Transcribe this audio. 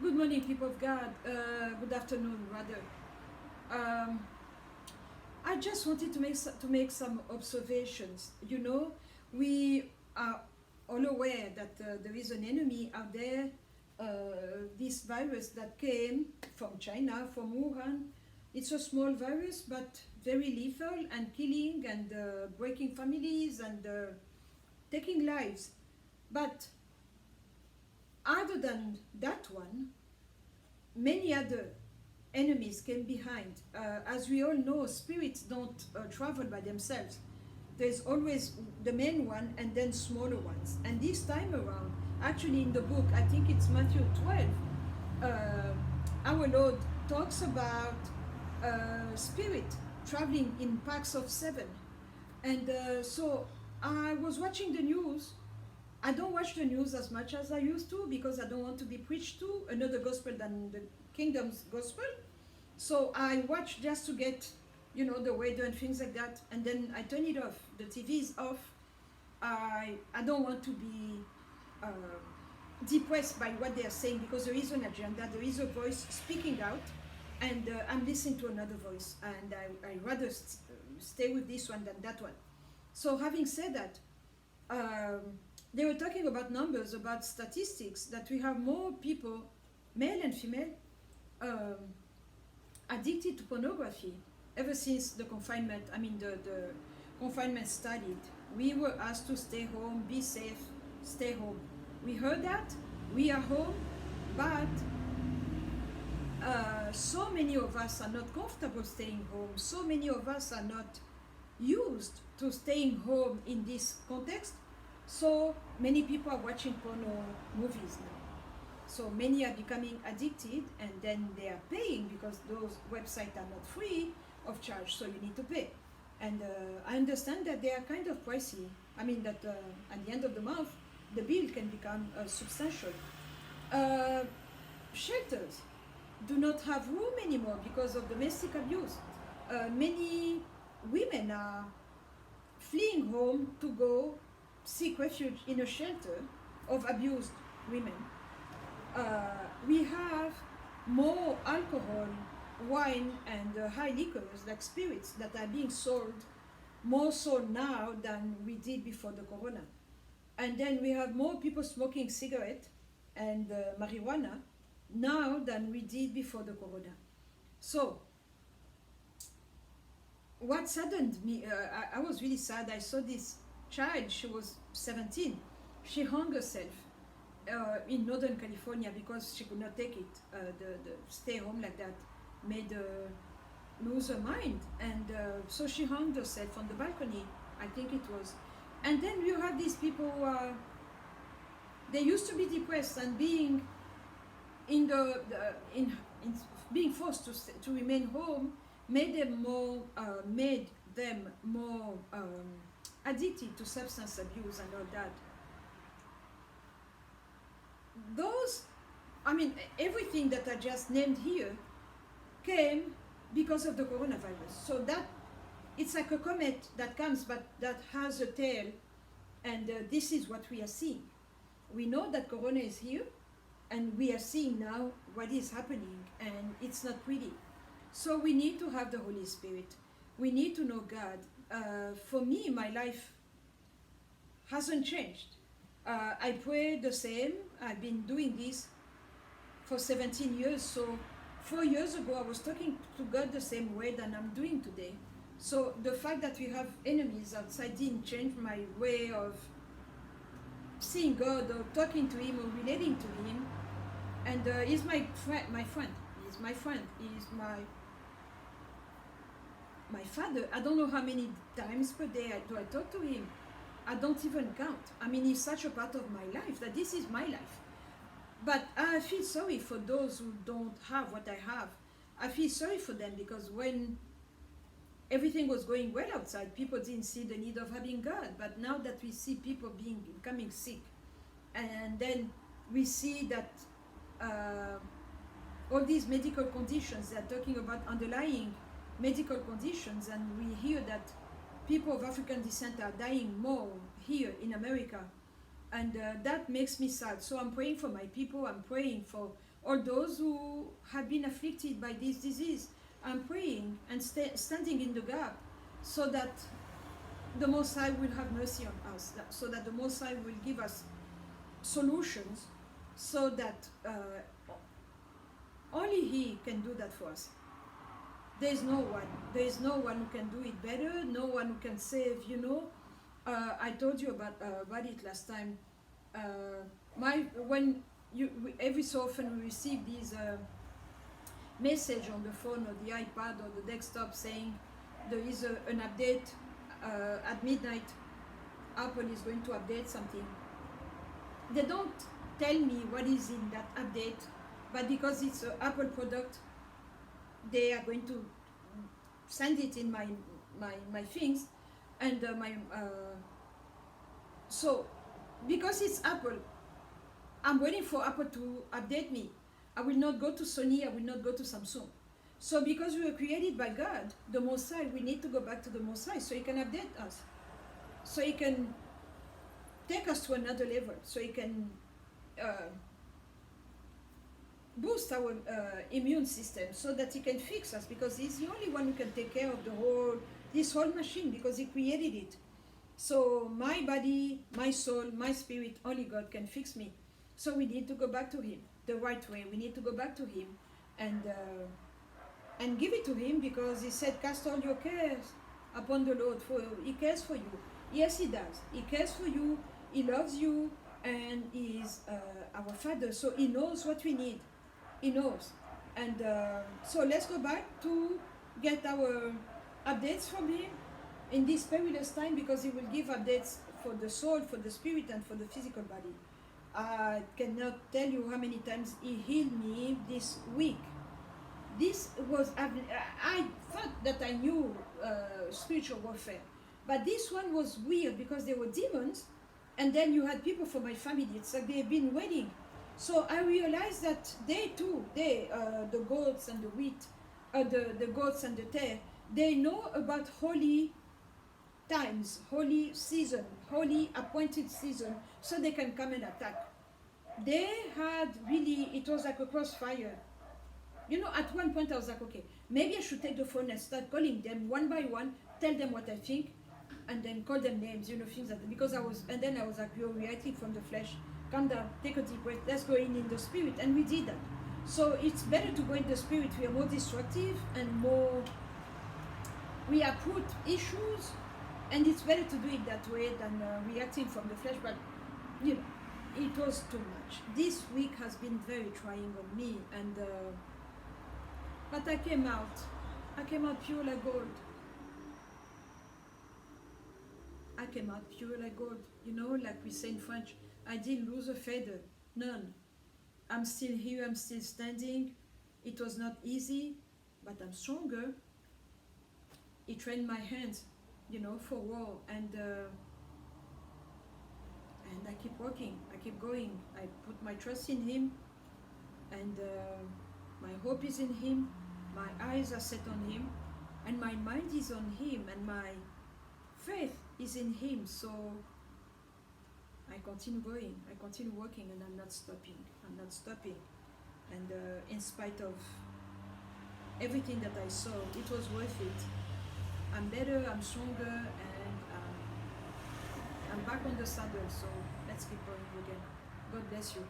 Good morning, people of God. Good afternoon, rather. Um, I just wanted to make some observations. You know, we are all aware that there is an enemy out there. This virus that came from China, from Wuhan. It's a small virus, but very lethal and killing and breaking families and taking lives. But other than that one, many other enemies came behind. As we all know, spirits don't travel by themselves. There's always the main one and then smaller ones. And this time around, actually in the book, I think it's Matthew 12, uh, our Lord talks about spirit traveling in packs of seven. And so I was watching the news. I don't watch the news as much as I used to because I don't want to be preached to another gospel than the kingdom's gospel. So I watch just to get, the weather and things like that, and then I turn it off. The TV is off. I don't want to be uh, depressed by what they are saying because there is an agenda, there is a voice speaking out, and I'm listening to another voice, and I rather stay with this one than that one. So having said that, they were talking about numbers, about statistics, that we have more people, male and female, um, addicted to pornography ever since the confinement. I mean, the confinement started. We were asked to stay home, be safe, stay home. We heard that, we are home, but so many of us are not comfortable staying home. So many of us are not used to staying home in this context. So many people are watching porno movies now. So many are becoming addicted, and then they are paying because those websites are not free of charge, so you need to pay. And I understand that they are kind of pricey. I mean that at the end of the month, the bill can become substantial. Uh, Shelters do not have room anymore because of domestic abuse. Many women are fleeing home to go seek refuge in a shelter of abused women. We have more alcohol, wine, and high liquors like spirits that are being sold more so now than we did before the corona. And then we have more people smoking cigarette and marijuana now than we did before the corona. So what saddened me, I was really sad. I saw this child, she was 17. She hung herself in Northern California because she could not take it. The stay home like that made her lose her mind. And so she hung herself on the balcony, I think it was. And then you have these people who are, they used to be depressed and being in being forced to remain home made them more addicted to substance abuse and all that. Those, I mean, everything that I just named here came because of the coronavirus. So that it's like a comet that comes, but that has a tail, and this is what we are seeing. We know that corona is here, and we are seeing now what is happening, and it's not pretty. So we need to have the Holy Spirit. We need to know God. For me, my life hasn't changed. I pray the same. I've been doing this for 17 years. So 4 years ago, I was talking to God the same way that I'm doing today. So the fact that we have enemies outside didn't change my way of seeing God or talking to Him or relating to Him. And He's my friend. He's my friend. He's my father. I don't know how many times per day do I talk to him. I don't even count. I mean, he's such a part of my life that this is my life. But I feel sorry for those who don't have what I have. I feel sorry for them because when everything was going well outside, people didn't see the need of having God. But now that we see people becoming sick, and then we see that all these medical conditions, they're talking about underlying medical conditions, and we hear that people of African descent are dying more here in America. and that makes me sad. So I'm praying for my people. I'm praying for all those who have been afflicted by this disease. I'm praying and standing in the gap so that the Most High will have mercy on us, so that the Most High will give us solutions, so that only He can do that for us. There is no one. There is no one who can do it better. No one who can save. I told you about it last time. Every so often we receive these message on the phone or the iPad or the desktop saying there is an update at midnight. Apple is going to update something. They don't tell me what is in that update, but because it's an Apple product, they are going to send it in my things, and so because it's Apple, I'm waiting for Apple to update me. I will not go to Sony, I will not go to Samsung. So because we were created by God, the Most High, we need to go back to the Most High so He can update us, so He can take us to another level, so He can boost our immune system, so that He can fix us, because He's the only one who can take care of this whole machine, because He created it. So my body, my soul, my spirit, only God can fix me. So we need to go back to Him the right way. We need to go back to Him and give it to Him, because He said, cast all your cares upon the Lord, for He cares for you. Yes, He does. He cares for you. He loves you, and He is our Father. So He knows what we need. He knows. And so let's go back to get our updates from Him in this perilous time, because He will give updates for the soul, for the spirit, and for the physical body. I cannot tell you how many times He healed me this week. This was, I thought that I knew spiritual warfare, but this one was weird, because there were demons, and then you had people from my family. It's like they've been waiting. So I realized that they too, the goats and the wheat, the goats and the tear, they know about holy times, holy season, holy appointed season, so they can come and attack. They had really, it was like a crossfire. At one point I was like, okay, maybe I should take the phone and start calling them one by one, tell them what I think, and then call them names, things like that. Because and then I was like, you're reacting from the flesh. Calm down, take a deep breath, let's go in the spirit, and we did that. So it's better to go in the spirit. We are more destructive and more, we uproot issues, and it's better to do it that way than reacting from the flesh. But it was too much. This week has been very trying on me, and but I came out pure like gold. I came out pure like gold. Like we say in French, I didn't lose a feather, none. I'm still here, I'm still standing. It was not easy, but I'm stronger. He trained my hands, for war, and I keep working, I keep going. I put my trust in Him, and my hope is in Him. My eyes are set on Him, and my mind is on Him, and my faith is in Him. So I continue going, I continue working, and I'm not stopping. And in spite of everything that I saw, it was worth it. I'm better, I'm stronger, and I'm back on the saddle. So let's keep going again. God bless you.